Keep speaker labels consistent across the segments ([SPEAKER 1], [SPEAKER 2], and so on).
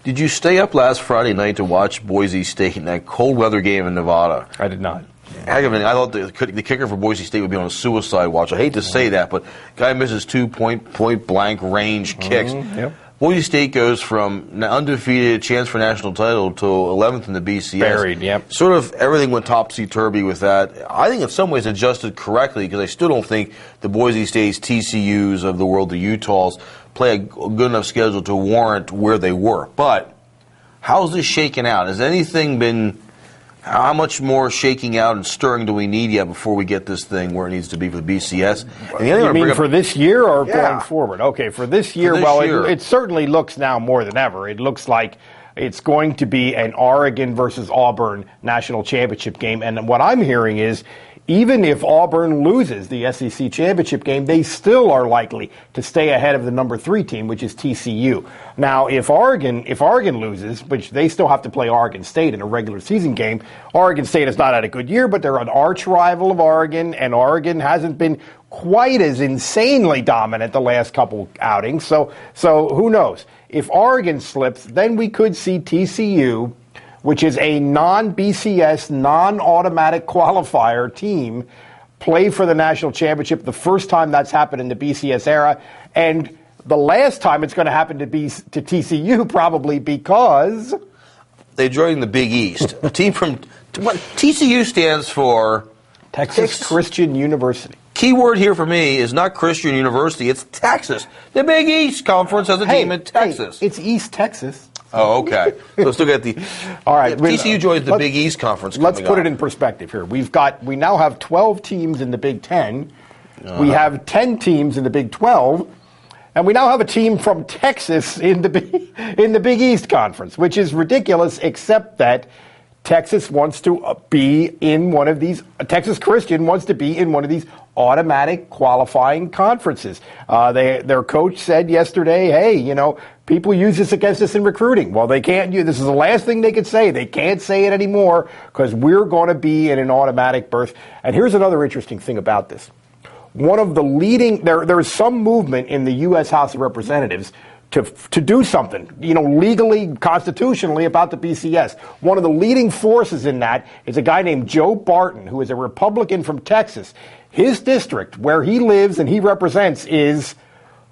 [SPEAKER 1] Did you stay up last Friday night to watch Boise State in that cold weather game in Nevada?
[SPEAKER 2] I did not.
[SPEAKER 1] I thought the kicker for Boise State would be on a suicide watch. I hate to say that, but guy misses 2 point blank range kicks.
[SPEAKER 2] Yep.
[SPEAKER 1] Boise State goes from undefeated, chance for national title, to 11th in the BCS.
[SPEAKER 2] Buried, yep.
[SPEAKER 1] Sort of everything went topsy-turvy with that. I think in some ways adjusted correctly, because I still don't think the Boise State's, TCUs of the world, the Utahs, play a good enough schedule to warrant where they were. But how's this shaking out? Has anything been... How much more shaking out and stirring do we need yet before we get this thing where it needs to be for the BCS? And the other
[SPEAKER 2] you mean for this year or going forward? Okay, for this year, it certainly looks now more than ever. It looks like it's going to be an Oregon versus Auburn national championship game. And what I'm hearing is, even if Auburn loses the SEC championship game, they still are likely to stay ahead of the number 3 team, which is TCU. Now, if Oregon loses, which they still have to play Oregon State in a regular season game, Oregon State has not had a good year, but they're an arch rival of Oregon, and Oregon hasn't been quite as insanely dominant the last couple outings. So who knows? If Oregon slips, then we could see TCU, which is a non-BCS, non-automatic qualifier team, play for the national championship, the first time that's happened in the BCS era, and the last time it's going to happen to TCU probably because...
[SPEAKER 1] They joined the Big East. A team from... TCU stands for...
[SPEAKER 2] Texas Christian University.
[SPEAKER 1] Key word here for me is not Christian University, it's Texas. The Big East Conference has a team in Texas.
[SPEAKER 2] It's East Texas.
[SPEAKER 1] Oh, okay. So still got the...
[SPEAKER 2] All right.
[SPEAKER 1] TCU joins the Big East Conference.
[SPEAKER 2] Let's put it in perspective here. We now have 12 teams in the Big Ten. We have 10 teams in the Big 12. And we now have a team from Texas in the Big East Conference, which is ridiculous, except that Texas wants to be in one of these... Texas Christian wants to be in one of these automatic qualifying conferences. Their coach said yesterday, hey, people use this against us in recruiting. Well, they can't use this. Is the last thing they could say. They can't say it anymore because we're going to be in an automatic berth. And here's another interesting thing about this. One of the leading... There is some movement in the U.S. House of Representatives to do something, legally, constitutionally about the BCS. One of the leading forces in that is a guy named Joe Barton, who is a Republican from Texas. His district, where he lives and he represents, is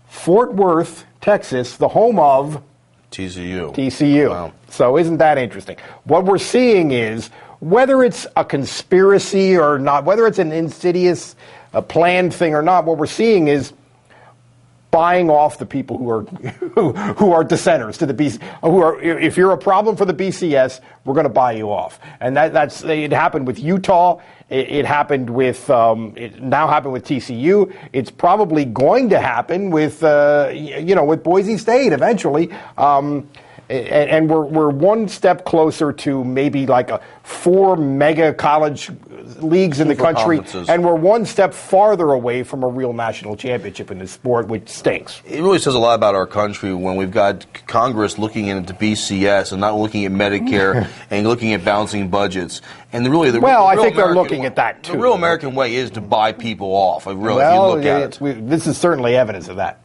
[SPEAKER 2] Fort Worth, Texas, the home of TCU.
[SPEAKER 1] Wow.
[SPEAKER 2] So isn't that interesting? What we're seeing is, whether it's a conspiracy or not, whether it's an insidious, planned thing or not, what we're seeing is buying off the people who are dissenters to the BCS. If you're a problem for the BCS, we're going to buy you off. And it happened with Utah. It happened with it now happened with TCU. It's probably going to happen with with Boise State eventually. And we're one step closer to maybe like 4 mega college leagues in the country, and we're one step farther away from a real national championship in this sport, which stinks.
[SPEAKER 1] It really says a lot about our country when we've got Congress looking into BCS and not looking at Medicare and looking at balancing budgets. And
[SPEAKER 2] I think they're looking at that too.
[SPEAKER 1] The real American way is to buy people off. If you look at it.
[SPEAKER 2] This is certainly evidence of that.